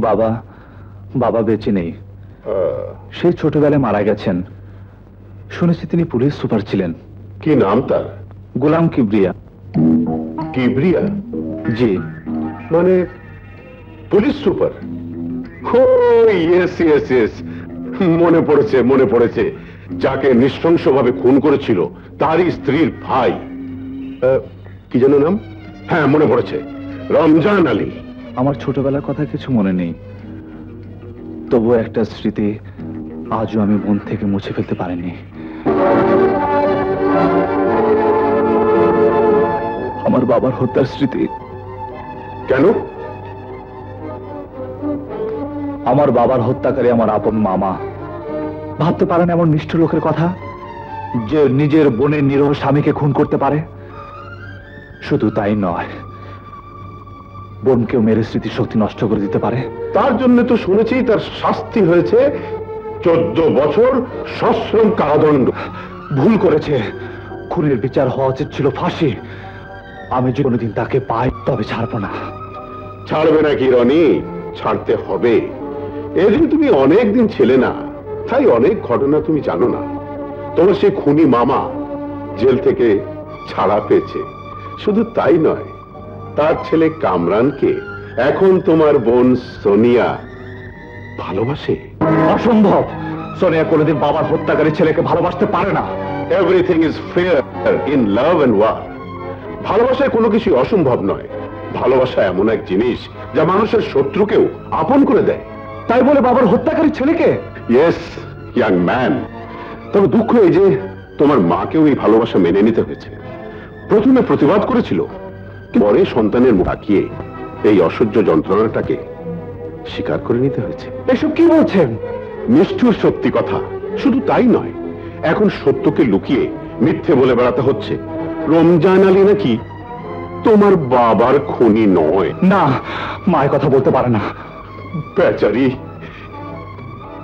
বাবা বাবা বেঁচে নেই, সেই ছোটবেলায় মারা গেছেন। শুনেছি তিনি পুলিশ সুপার ছিলেন। কি নাম তার? গোলাম কিবরিয়া। কিবরিয়া? জি। মানে পুলিশ সুপার? ও ইয়েস ইয়েস ইয়েস, মনে পড়েছে মনে পড়েছে। যাকে নৃশংসভাবে খুন করেছিল তারই স্ত্রীর ভাই, কি যেন নাম? হ্যাঁ মনে পড়েছে, রমজান আলী। আমার ছোটবেলার কথা কিছু মনে নেই, তবু একটা স্মৃতি আজও আমি মন থেকে মুছে ফেলতে পারিনি। আমার বাবার হত্যার স্মৃতি। কেন? আমার বাবার হত্যাকারী আমার আপন মামা। ভাবতে পারেন এমন নিষ্ঠুর লোকের কথা, যে নিজের বোনের নিরহ স্বামীকে খুন করতে পারে। শুধু তাই নয়, বোনকেও মেরে স্মৃতিশক্তি নষ্ট করে দিতে পারে। তার জন্য তো শুনেছি তার শাস্তি হয়েছে 14 বছর সশ্রম কারাদণ্ড। ভুল করেছে, খুনের বিচার হওয়া উচিত ছিল ফাঁসি। আমি যদি কোনোদিন তাকে পাই তবে ছাড়বো না। ছাড়বে নাকি রনি? ছাড়তে হবে। এদিন তুমি অনেক দিন ছিলে না, তাই অনেক ঘটনা তুমি জানো না। তোমার সেই খুনি মামা জেল থেকে ছাড়া পেয়েছে। শুধু তাই নয়, তার ছেলে কামরানকে এখন তোমার বোন সোনিয়া ভালোবাসে। অসম্ভব, সোনিয়া কোনোদিন বাবার হত্যাকারী ছেলেকে ভালোবাসতে পারে না। Everything is fair in love and war. ভালোবাসায় কোনো কিছু অসম্ভব নয়। ভালোবাসা এমন এক জিনিস যা মানুষের শত্রুকেও আপন করে দেয়। তাই বলে বাবার হত্যাকারী ছেলেকে? ইয়েস ইয়াং ম্যান, তবে দুঃখ এই যে তোমার মাকেও এই ভালোবাসা মেনে নিতে হয়েছে। প্রথমে প্রতিবাদ করেছিল, পরে সন্তানের মুখ তাকিয়ে এই অসহ্য যন্ত্রণাটাকে স্বীকার করে নিতে হয়েছে। এসব কি বলছেন? নিষ্ঠুর সত্যি কথা। শুধু তাই নয়, এখন সত্যকে লুকিয়ে মিথ্যে বলে বেড়াতে হচ্ছে রমজান আলী নাকি তোমার বাবার খুনি নয়। না, মায়ের কথা বলতে পারে না। বেচারি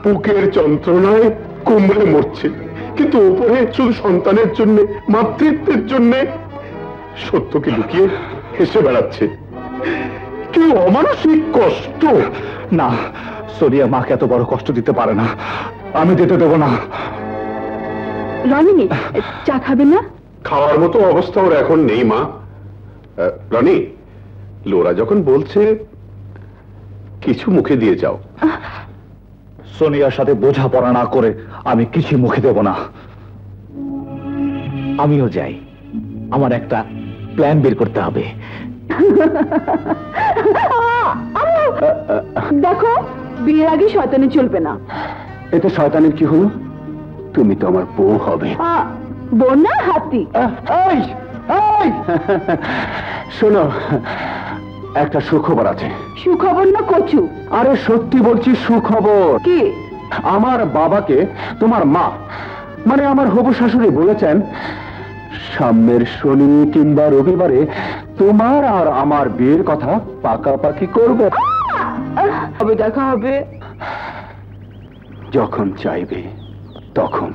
বুকের যন্ত্রণায় কুমড়ে মরছে, কিন্তু উপরে শুধু সন্তানের জন্য, মাতৃত্বের জন্য সত্যকে লুকিয়ে হেসে বেড়াচ্ছে। কি অমানসিক কষ্ট! না, সোনিয়া মাকে এত বড় কষ্ট দিতে পারে না, আমি দিতে দেব না। রনি, চা খাবে না? খাওয়ার মতো অবস্থা ওর এখন নেই মা। রনি, লোরা যখন বলছে কিছু মুখে দিয়ে যাও। সোনিয়ার সাথে বোঝাপড়া না করে আমি কিছু মুখে দেব না। আমিও যাই, আমার একটা প্ল্যান বের করতে হবে। দেখো, বিয়ের আগে শয়তানি চলবে না। এতে শয়তানের কি হলো? তুমি তো আমার বউ হবে। বোন না, হাতি। শোনো, একটা সুখবর আছে। সুখবর না কচু? আরে সত্যি বলছি, সুখবর। কি? আমার বাবাকে তোমার মা, মানে আমার হবু শাশুড়ি বলেছেন সামনের শনি কিংবা রবিবারে তোমার আর আমার বিয়ের কথা পাকাপাকি করবে। কবে দেখা হবে? যখন চাইবে তখন।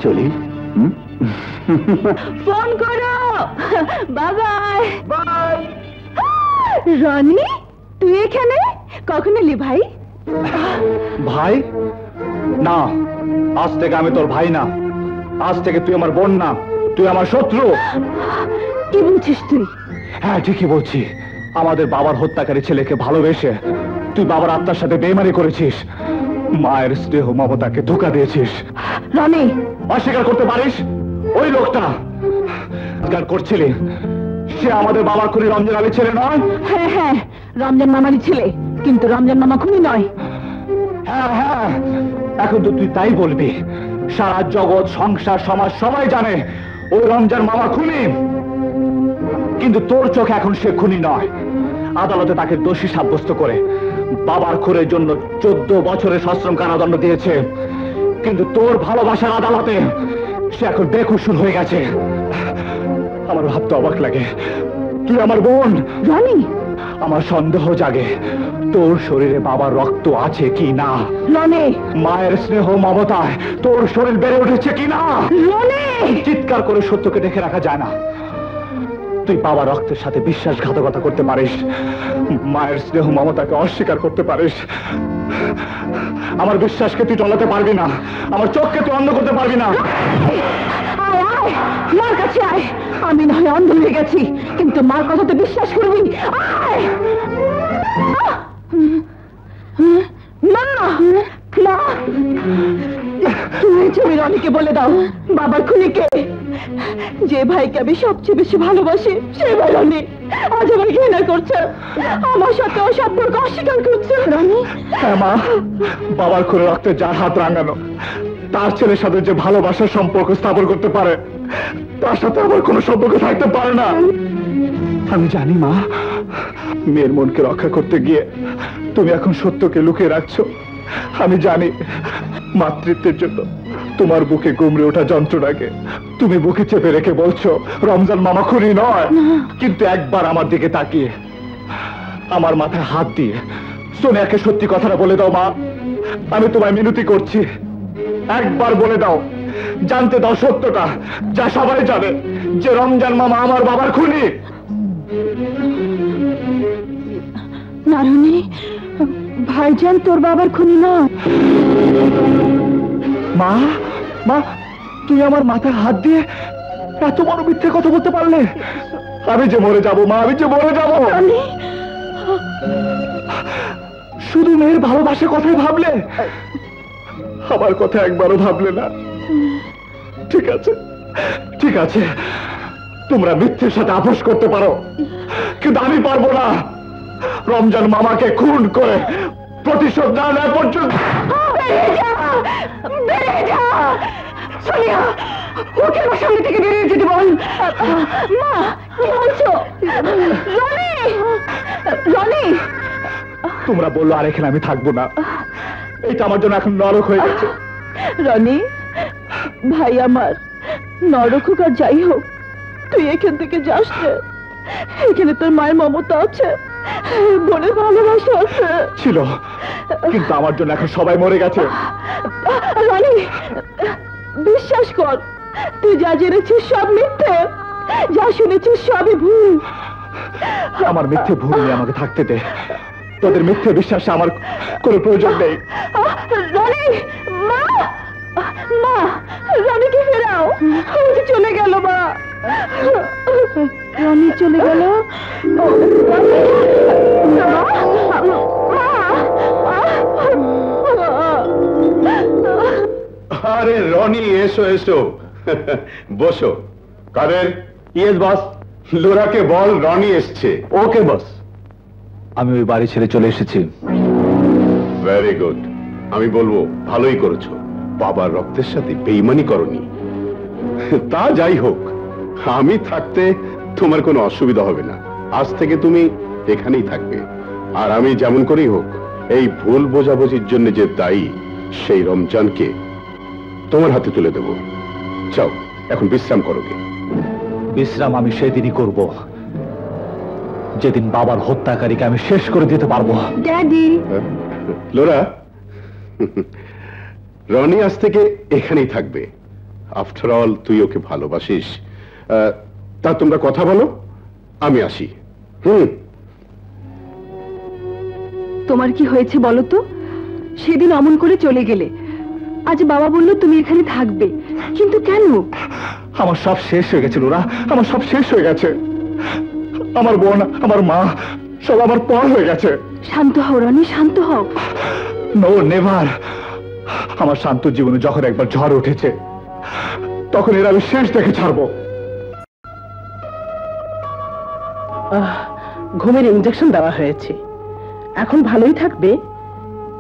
চলি। ফোন করো। Bye bye. রনি, তুই এখানে কখন এলি ভাই? ভাই না, আজ থেকে আমি তোর ভাই না। আজ থেকে তুই আমার বোন না, তুই আমার শত্রু। কি বলছিস তুই? হ্যাঁ, ঠিকই বলছি। আমাদের বাবার হত্যাকারী ছেলেকে ভালোবেসে তুই বাবার আত্মার সাথে বেইমানি করেছিস। মায়ের স্নেহ মমতাকে ধোঁকা দিয়েছিস। রনি, অস্বীকার করতে পারিস? ওই লোকটা অস্বীকার করছিলি, সে আমাদের বাবার খুনি রমজান আলী ছেলে নয়? হ্যাঁ হ্যাঁ, রমজান মামারই ছেলে, কিন্তু রমজান মামা খুনি নয়। হ্যাঁ হ্যাঁ, এখন তো তুই তাই বলবি। সারা জগৎ, সংসার, সমাজ সবাই জানে ওই রমজান মামা খুনি, কিন্তু তোর চোখে এখন সে খুনি নয়। আদালতে তাকে দোষী সাব্যস্ত করে বাবার খুনের জন্য 14 বছরের সশ্রম কারাদণ্ড দিয়েছে, কিন্তু তোর ভালোবাসার আদালতে সে এখন বেকসুর হয়ে গেছে। আমার ভাবতে অবাক লাগে, তুই আমার বোন। রনি, আমার সন্দেহ জাগে তোর শরীরে বাবার রক্ত আছে কি না। রনি, মায়ের স্নেহ মমতায় তোর শরীর বেড়ে উঠেছে কি না। রনি, চিৎকার করে সত্যকে দেখে রাখা যায় না। তুই বাবা রক্তের সাথে বিশ্বাসঘাতকতা করতে পারিস, মায়ের স্নেহ মমতাকে অস্বীকার করতে পারিস। আমার বিশ্বাসকে তুই টলাতে পারবি না, আমার চোখকে তুই অন্ধ করতে পারবি না। মার কাছে আয়। আমি না হয় অন্ধ হয়ে গেছি, কিন্তু মার কথা তো বিশ্বাস করবি। আয় মা, মা, তুমি রনিকে বলে দাও বাবার খুনিকে। যে ভাইকে আমি সবচেয়ে বেশি ভালোবাসি সে ভাই রনি আজ আমার ঘৃণা করছে, আমার সাথে ও সম্পর্ক অস্বীকার করছে। রনি, হ্যাঁ মা, বাবার খুনে রক্তে যার হাত রাঙানো, তার ছেলের সাথে যে ভালোবাসার সম্পর্ক স্থাপন করতে পারে, তার সাথে আমার কোনো সম্পর্ক থাকতে পারে না। আমি জানি মা, মেয়ের মনকে রক্ষা করতে গিয়ে তুমি এখন সত্যকে লুকিয়ে রাখছো। আমি জানি মাতৃত্বের জন্য তোমার বুকে গুমড়ে ওঠা যন্ত্রণাকে তুমি বুকে চেপে রেখে বলছো রমজান মামা খুনি নয়। কিন্তু একবার আমার দিকে তাকিয়ে আমার মাথায় হাত দিয়ে সোনিয়াকে সত্যি কথাটা বলে দাও মা, আমি তোমায় মিনতি করছি। একবার বলে দাও, জানতে দাও সত্যটা, যা সবাই জানে যে রমজান মামা আমার বাবার খুনি। নারুনি, ভাইজান তোর বাবার খুনি না। মা, মা, তুই আমার মাথায় হাত দিয়ে এত বড় মিথ্যে কথা বলতে পারলে? আমি যে মরে যাবো মা, আমি যে মরে যাবো। শুধু মেয়ের ভালোবাসার কথাই ভাবলে, আমার কথা একবারও ভাবলে না। ঠিক আছে, ঠিক আছে, তোমরা মিথ্যের সাথে আপোষ করতে পারো, কিন্তু আমি পারবো না। রমজান মামাকে খুন করে প্রতিশোধ না নেওয়া পর্যন্ত। সোনিয়া, ওকে আমার সামনে থেকে বেরিয়ে যেতে বল। মা, কি বলছো? রনি, রনি, তোমরা বললো আর এখানে আমি থাকবো না, এটা আমার জন্য এখন নরক হয়ে গেছে। রনি ভাই আমার, নরক হোক আর যাই হোক, তুই এখান থেকে যাস না। এখানে তোর মায়ের মমতা আছে, বোনের ভালোবাসা আছে। ছিল, কিন্তু আমার জন্য এখন সবাই মরে গেছে। রনি, বিশ্বাস কর, তুই যা জেনেছিস সব মিথ্যে, যা শুনেছিস সবই ভুল। আমার মিথ্যে ভুল নিয়ে আমাকে থাকতে দে, তোদের মিথ্যে বিশ্বাসে আমার কোনো প্রয়োজন নেই। রনি, মা, মা, রনিকে ফেরাও, ও যে চলে গেল। মা, রনি চলে গেল। আরে রনি, এসো এসো, বসো। কাদের? Yes boss. লোরাকে বল রনি এসছে। ওকে বস। আমি ওই বাড়ি ছেড়ে চলে এসেছি। Very good. আমি বলবো ভালোই করেছো, বাবার রক্তের সাথে বেইমানি করনি। তা যাই হোক, আমি থাকতে তোমার কোনো অসুবিধা হবে না। আজ থেকে তুমি এখানেই থাকবে, আর আমি যেমন করেই হোক এই ভুল বোঝাবুঝির জন্য যে দায়ী সেই রমজানকে তোমার হাতে তুলে দেব। যাও, এখন বিশ্রাম করো। বিশ্রাম আমি সেদিনই করব যেদিন বাবার হত্যাকারীকে আমি শেষ করে দিতে পারবো। ড্যাডি। লোরা, রনি আজ থেকে এখানেই থাকবে। আফটার অল তুই ওকে ভালোবাসিস। তা তোমরা কথা বলো, আমি আসি। তোমার কি হয়েছে বলো তো? সেদিন অমন করে চলে গেলে, আজ বাবা বলল তুমি এখানে থাকবে, কিন্তু কেন? আমার সব শেষ হয়ে গেছে লোরা, আমার সব শেষ হয়ে গেছে। আমার বোন, আমার মা, সব আমার পর হয়ে গেছে। শান্ত হও রনি, শান্ত হও। No never. আমার শান্ত জীবনে যখন একবার ঝড় উঠেছে, তখন এর আমি শেষ দেখে ছাড়বো। ঘুমের ইনজেকশন দেওয়া হয়েছে, এখন ভালোই থাকবে,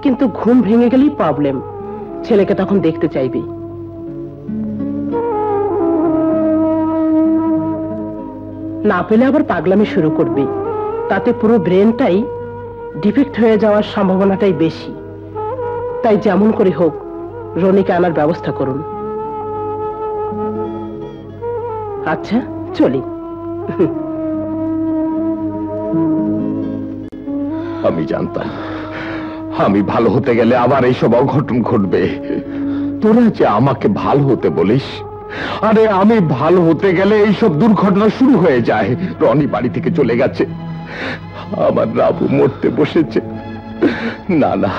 কিন্তু ঘুম ভেঙে গেলেই প্রবলেম। ছেলেকে তখন দেখতে চাইবে। না পেলে আবার পাগলামি শুরু করবে, তাতে পুরো ব্রেনটাই ডিফেক্ট হয়ে যাওয়ার সম্ভাবনাটাই বেশি। তাই যেমন করে হোক রনিকে আনার ব্যবস্থা করুন। আচ্ছা চলি। আমি জানতাম আমি ভালো হতে গেলে আবার এইসব অঘটন ঘটবে। তোরা যে আমাকে ভালো হতে বলিস, আরে আমি ভালো হতে গেলে এইসব দুর্ঘটনা শুরু হয়ে যায়। রনি বাড়ি থেকে চলে গেছে, আমার রাবু মরতে বসেছে। না না,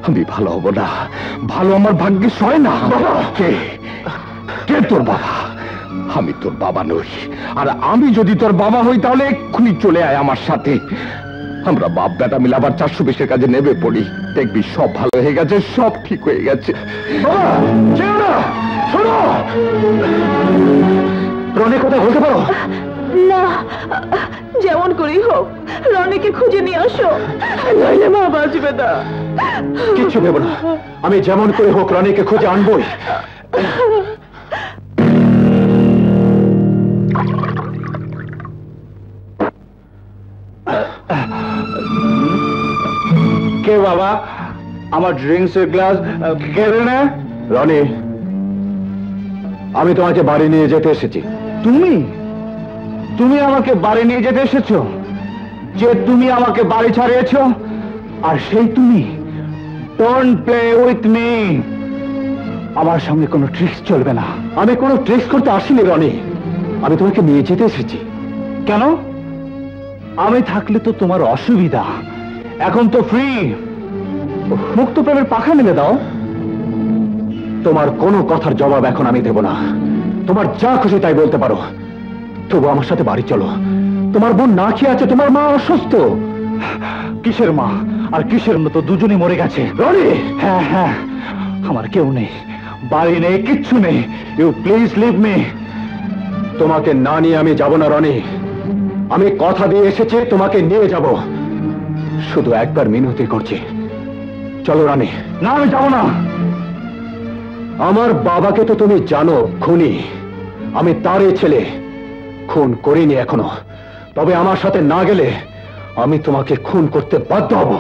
আমি ভালো হব না, ভালো আমার ভাগ্যে সয় না। কে কে তোর বাবা? আমি তোর বাবা নই, আর আমি যদি তোর বাবা হই তাহলে এক্ষুনি চলে আয় আমার সাথে। আমরা বাপ বেটা মিলে আবার 420-এর কাজে নেমে পড়ি, দেখবি সব ভালো হয়ে গেছে, সব ঠিক হয়ে গেছে। রনি কোথায় বলতে পারো? না, যেমন করেই হোক রনিকে খুঁজে নিয়ে আসো, নইলে মা বাঁচবে না। কিচ্ছু ভেবো না, আমি যেমন করে হোক রনিকে খুঁজে আনবই। কে বাবা? আমার ড্রিঙ্কসের গ্লাস কেড়ে নে। রনি, আমি তোমাকে বাড়ি নিয়ে যেতে এসেছি। তুমি তুমি আমাকে বাড়ি নিয়ে যেতে এসেছো? যে তুমি আমাকে বাড়ি ছাড়িয়েছো, আর সেই তুমি? Don't play with me. আমার সঙ্গে কোনো ট্রিক্স চলবে না। আমি কোনো ট্রিক্স করতে আসিনি রনি, আমি তোমাকে নিয়ে যেতে এসেছি। কেন? আমি থাকলে তো তোমার অসুবিধা, এখন তো ফ্রি। মুক্ত প্রেমের পাখা মেলে দাও। তোমার কোনো কথার জবাব এখন আমি দেব না, তোমার যা খুশি তাই বলতে পারো। তবু আমার সাথে বাড়ি চলো। তোমার বোন না খেয়ে আছে, তোমার মা অসুস্থ। কিসের মা আর কিসের মতো? দুজনই মরে গেছে। রনি, হ্যাঁ হ্যাঁ, আমার কেউ নেই, বাড়ি নেই, কিচ্ছু নেই। You please leave me. তোমাকে না নিয়ে আমি যাব না রনি, আমি কথা দিয়ে এসেছি তোমাকে নিয়ে যাব। শুধু একবার মিনতি করছি, চলো রানী। না, আমি যাব না। আমার বাবাকে তো তুমি জানো, খুনি। আমি তারই ছেলে, খুন করিনি এখনো। তবে আমার সাথে না গেলে আমি তোমাকে খুন করতে বাধ্য হব।